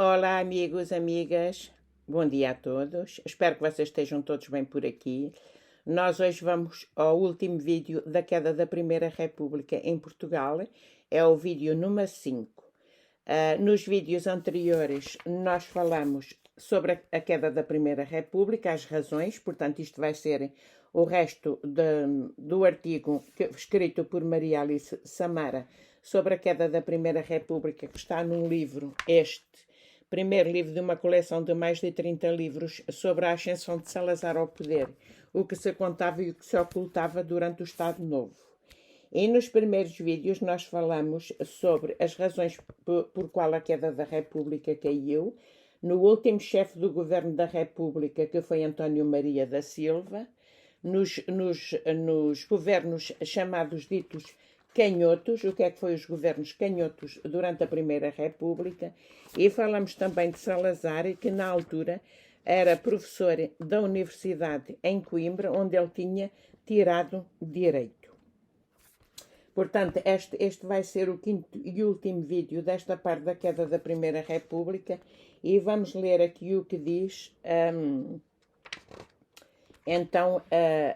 Olá, amigos, amigas. Bom dia a todos. Espero que vocês estejam todos bem por aqui. Nós hoje vamos ao último vídeo da queda da Primeira República em Portugal. É o vídeo número 5. Nos vídeos anteriores nós falamos sobre a queda da Primeira República, as razões, portanto isto vai ser o resto do artigo escrito por Maria Alice Samara sobre a queda da Primeira República, que está num livro, primeiro livro de uma coleção de mais de 30 livros sobre a ascensão de Salazar ao poder, o que se contava e o que se ocultava durante o Estado Novo. E nos primeiros vídeos nós falamos sobre as razões por qual a queda da República caiu, no último chefe do governo da República, que foi António Maria da Silva, nos governos chamados ditos canhotos, o que é que foi os governos canhotos durante a Primeira República, e falamos também de Salazar, que na altura era professor da Universidade em Coimbra, onde ele tinha tirado Direito. Portanto, este vai ser o quinto e último vídeo desta parte da queda da Primeira República, e vamos ler aqui o que diz então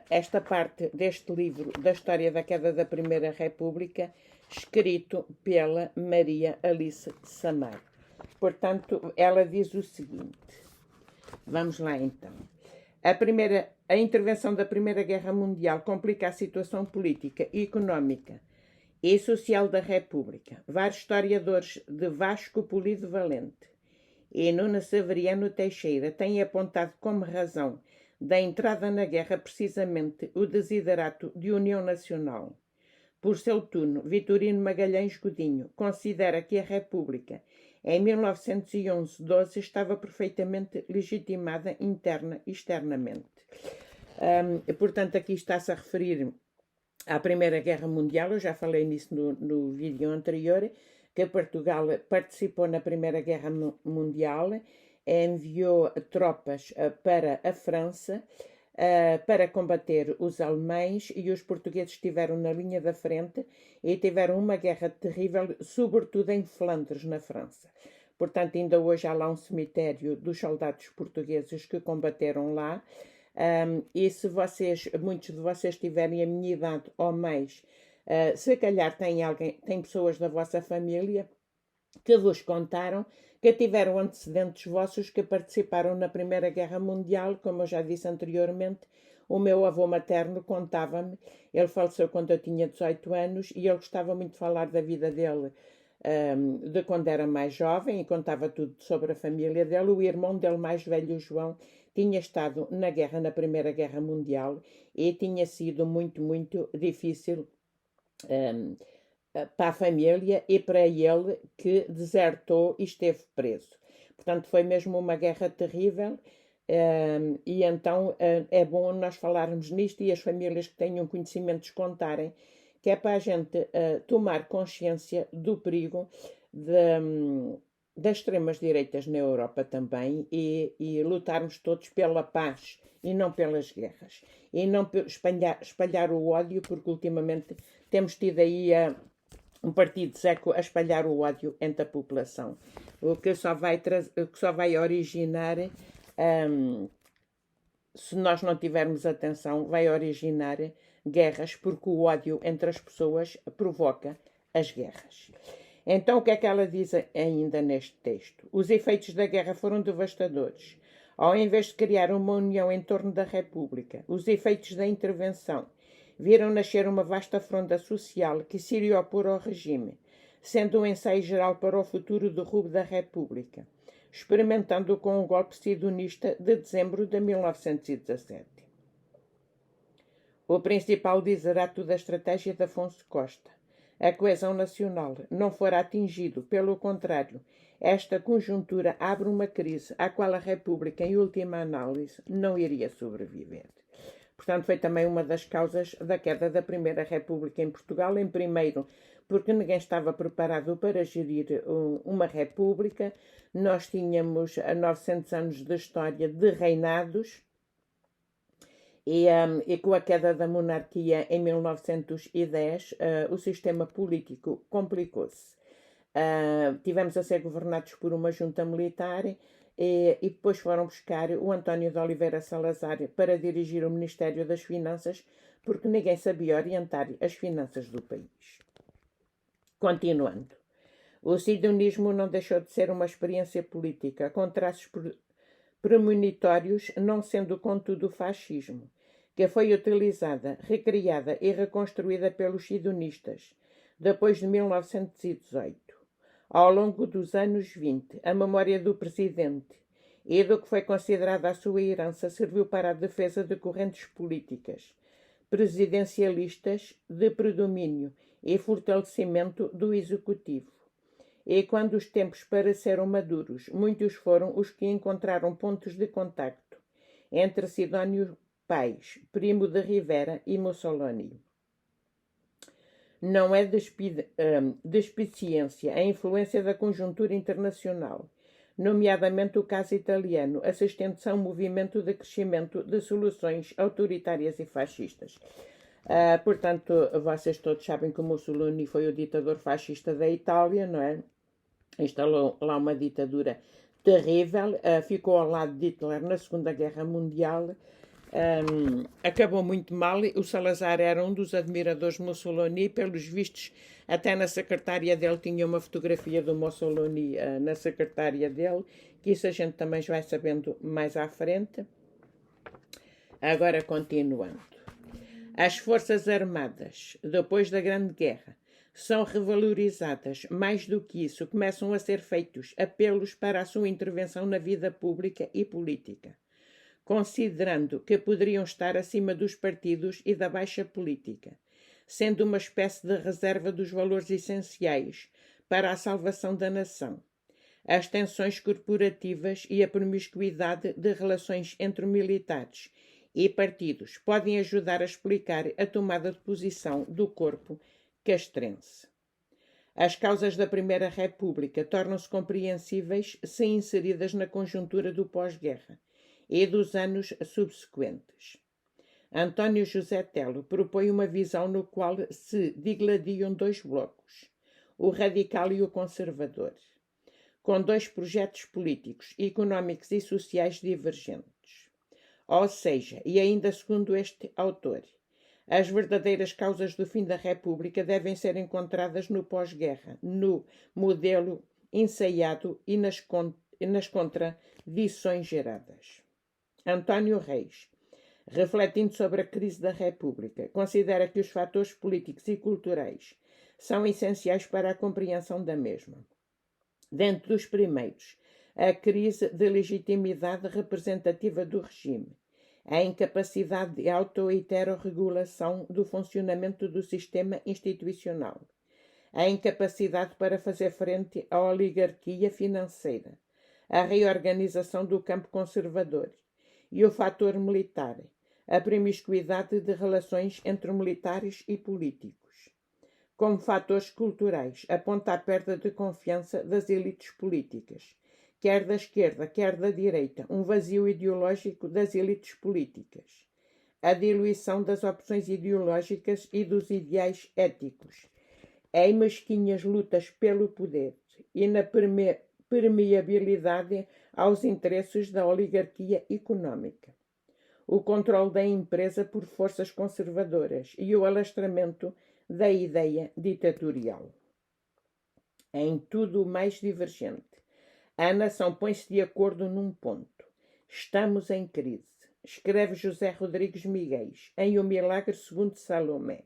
esta parte deste livro da história da queda da Primeira República, escrito pela Maria Alice Samar. Portanto, ela diz o seguinte. Vamos lá então. A intervenção da Primeira Guerra Mundial complica a situação política, económica e social da República. Vários historiadores de Vasco Polido Valente e Nuno Severiano Teixeira têm apontado como razão da entrada na guerra precisamente o desiderato de união nacional. Por seu turno, Vitorino Magalhães Godinho considera que a República, em 1911-12, estava perfeitamente legitimada interna e externamente. Portanto, aqui está-se a referir à Primeira Guerra Mundial. Eu já falei nisso no vídeo anterior, que Portugal participou na Primeira Guerra Mundial, enviou tropas para a França para combater os alemães, e os portugueses estiveram na linha da frente e tiveram uma guerra terrível, sobretudo em Flandres, na França. Portanto, ainda hoje há lá um cemitério dos soldados portugueses que combateram lá. E se muitos de vocês tiverem a minha idade ou mais, se calhar tem pessoas da vossa família que vos contaram que tiveram antecedentes vossos que participaram na Primeira Guerra Mundial. Como eu já disse anteriormente, o meu avô materno contava-me, ele faleceu quando eu tinha 18 anos, e ele gostava muito de falar da vida dele, de quando era mais jovem, e contava tudo sobre a família dele. O irmão dele mais velho, João, tinha estado na Primeira Guerra Mundial, e tinha sido muito, muito difícil para a família e para ele, que desertou e esteve preso. Portanto, foi mesmo uma guerra terrível, e então é bom nós falarmos nisto, e as famílias que tenham conhecimentos contarem, que é para a gente tomar consciência do perigo das extremas direitas na Europa também, e lutarmos todos pela paz e não pelas guerras, e não espalhar o ódio, porque ultimamente temos tido aí um partido seco a espalhar o ódio entre a população, o que só vai originar, se nós não tivermos atenção, vai originar guerras, porque o ódio entre as pessoas provoca as guerras. Então, o que é que ela diz ainda neste texto? Os efeitos da guerra foram devastadores. Ao invés de criar uma união em torno da República, os efeitos da intervenção viram nascer uma vasta fronda social que se iria opor ao regime, sendo um ensaio geral para o futuro derrubo da República, experimentando com o golpe sionista de dezembro de 1917. O principal desiderato da estratégia de Afonso Costa, a coesão nacional, não fora atingido. Pelo contrário, esta conjuntura abre uma crise à qual a República, em última análise, não iria sobreviver. Portanto, foi também uma das causas da queda da Primeira República em Portugal. Em primeiro, porque ninguém estava preparado para gerir uma república. Nós tínhamos 900 anos de história de reinados, e com a queda da monarquia em 1910, o sistema político complicou-se. tivemos a ser governados por uma junta militar e depois foram buscar o António de Oliveira Salazar para dirigir o Ministério das Finanças, porque ninguém sabia orientar as finanças do país. Continuando. O sionismo não deixou de ser uma experiência política com traços premonitórios, não sendo contudo o fascismo, que foi utilizada, recriada e reconstruída pelos sionistas depois de 1918. Ao longo dos anos 20, a memória do presidente e do que foi considerada a sua herança serviu para a defesa de correntes políticas presidencialistas de predomínio e fortalecimento do executivo. E quando os tempos pareceram maduros, muitos foram os que encontraram pontos de contacto entre Sidónio Pais, Primo de Rivera e Mussolini. Não é despiciência a influência da conjuntura internacional, nomeadamente o caso italiano, assistente a um movimento de crescimento de soluções autoritárias e fascistas. Portanto, vocês todos sabem que Mussolini foi o ditador fascista da Itália, não é? Instalou lá uma ditadura terrível, ficou ao lado de Hitler na Segunda Guerra Mundial. Acabou muito mal. O Salazar era um dos admiradores de Mussolini, pelos vistos, até na secretária dele tinha uma fotografia do Mussolini na secretária dele, que isso a gente também já vai sabendo mais à frente. Agora, continuando. As Forças Armadas, depois da Grande Guerra, são revalorizadas. Mais do que isso, começam a ser feitos apelos para a sua intervenção na vida pública e política, considerando que poderiam estar acima dos partidos e da baixa política, sendo uma espécie de reserva dos valores essenciais para a salvação da nação. As tensões corporativas e a promiscuidade de relações entre militares e partidos podem ajudar a explicar a tomada de posição do corpo castrense. As causas da Primeira República tornam-se compreensíveis se inseridas na conjuntura do pós-guerra e dos anos subsequentes. António José Telo propõe uma visão no qual se digladiam dois blocos, o radical e o conservador, com dois projetos políticos, económicos e sociais divergentes. Ou seja, e ainda segundo este autor, as verdadeiras causas do fim da República devem ser encontradas no pós-guerra, no modelo ensaiado e nas contradições geradas. António Reis, refletindo sobre a crise da República, considera que os fatores políticos e culturais são essenciais para a compreensão da mesma. Dentre dos primeiros, a crise de legitimidade representativa do regime, a incapacidade de auto-heterorregulação do funcionamento do sistema institucional, a incapacidade para fazer frente à oligarquia financeira, a reorganização do campo conservador e o fator militar, a promiscuidade de relações entre militares e políticos. Como fatores culturais, aponta a perda de confiança das elites políticas, quer da esquerda, quer da direita, um vazio ideológico das elites políticas, a diluição das opções ideológicas e dos ideais éticos, em mesquinhas lutas pelo poder e na permeabilidade aos interesses da oligarquia económica, o controle da empresa por forças conservadoras e o alastramento da ideia ditatorial. Em tudo o mais divergente, a nação põe-se de acordo num ponto. Estamos em crise, escreve José Rodrigues Miguéis, em O Milagre segundo Salomé.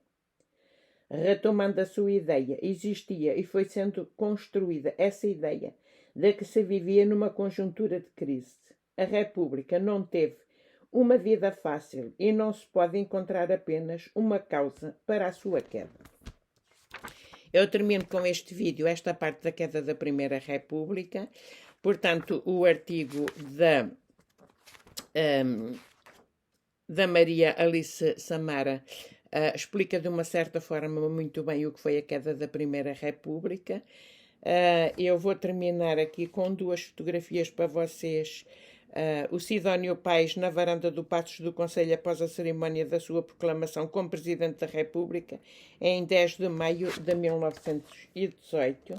Retomando a sua ideia, existia e foi sendo construída essa ideia de que se vivia numa conjuntura de crise. A República não teve uma vida fácil e não se pode encontrar apenas uma causa para a sua queda. Eu termino com este vídeo, esta parte da queda da Primeira República. Portanto, o artigo da Maria Alice Samara explica de uma certa forma muito bem o que foi a queda da Primeira República. Eu vou terminar aqui com duas fotografias para vocês. O Sidónio Pais na varanda do Paços do Conselho após a cerimónia da sua proclamação como Presidente da República em 10 de maio de 1918.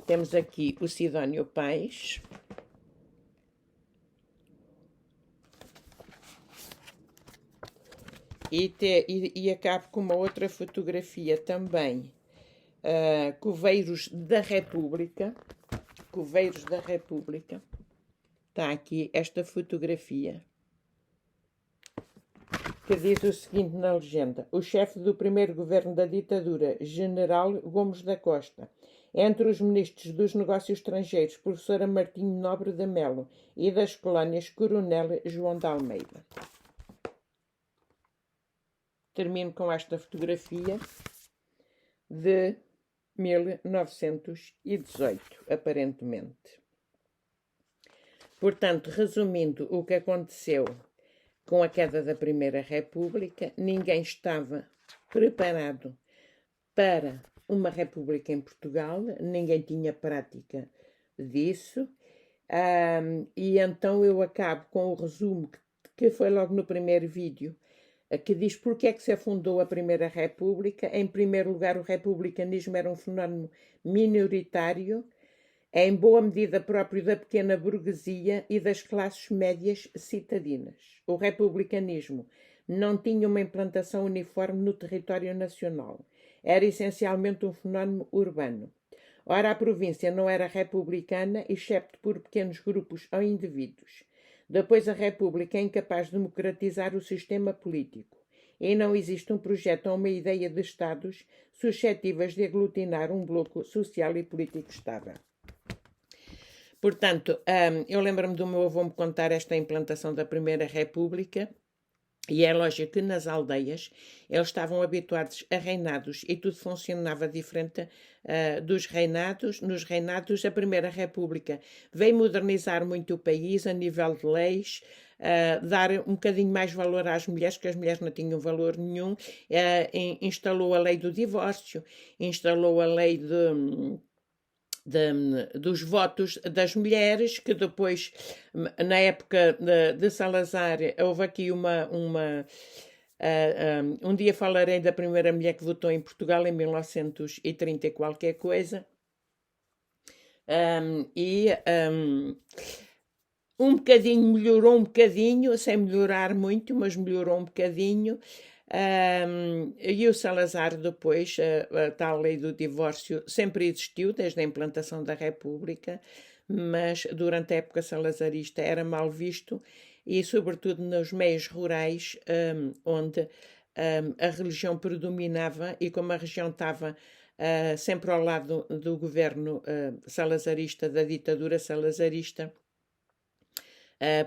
Temos aqui o Sidónio Pais. E acabo com uma outra fotografia também. Coveiros da República. Coveiros da República. Está aqui esta fotografia, que diz o seguinte na legenda: o chefe do primeiro governo da ditadura, General Gomes da Costa, entre os ministros dos negócios estrangeiros, professora Martinho Nobre de Melo, e das colónias, Coronel João de Almeida. Termino com esta fotografia de 1918, aparentemente. Portanto, resumindo o que aconteceu com a queda da Primeira República, ninguém estava preparado para uma república em Portugal, ninguém tinha prática disso, e então eu acabo com o resumo que foi logo no primeiro vídeo, que diz porque é que se afundou a Primeira República. Em primeiro lugar, o republicanismo era um fenómeno minoritário, em boa medida próprio da pequena burguesia e das classes médias citadinas. O republicanismo não tinha uma implantação uniforme no território nacional. Era essencialmente um fenómeno urbano. Ora, a província não era republicana, excepto por pequenos grupos ou indivíduos. Depois, a República é incapaz de democratizar o sistema político. E não existe um projeto ou uma ideia de Estados suscetíveis de aglutinar um bloco social e político estável. Portanto, eu lembro-me do meu avô me contar esta implantação da Primeira República, e é lógico que nas aldeias eles estavam habituados a reinados e tudo funcionava diferente dos reinados. Nos reinados, a Primeira República veio modernizar muito o país a nível de leis, dar um bocadinho mais valor às mulheres, que as mulheres não tinham valor nenhum, instalou a lei do divórcio, instalou a lei dos votos das mulheres, que depois, na época de Salazar, houve aqui um dia falarei da primeira mulher que votou em Portugal em 1930 e qualquer coisa, um bocadinho melhorou um bocadinho, sem melhorar muito, mas melhorou um bocadinho. E o Salazar depois, a tal lei do divórcio sempre existiu desde a implantação da República, mas durante a época salazarista era mal visto e sobretudo nos meios rurais, onde a religião predominava, e como a região estava sempre ao lado do governo salazarista, da ditadura salazarista,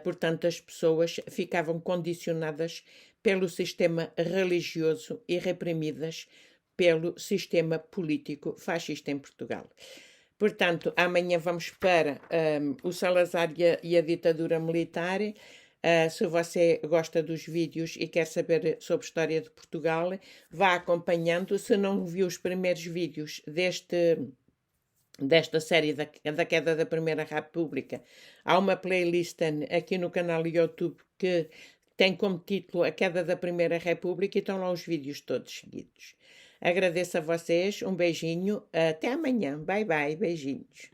portanto as pessoas ficavam condicionadas pelo sistema religioso e reprimidas pelo sistema político fascista em Portugal. Portanto, amanhã vamos para o Salazar e a ditadura militar. Se você gosta dos vídeos e quer saber sobre a história de Portugal, vá acompanhando. Se não viu os primeiros vídeos desta série da queda da Primeira República, há uma playlist aqui no canal YouTube que tem como título A Queda da Primeira República, e estão lá os vídeos todos seguidos. Agradeço a vocês, um beijinho, até amanhã, bye bye, beijinhos.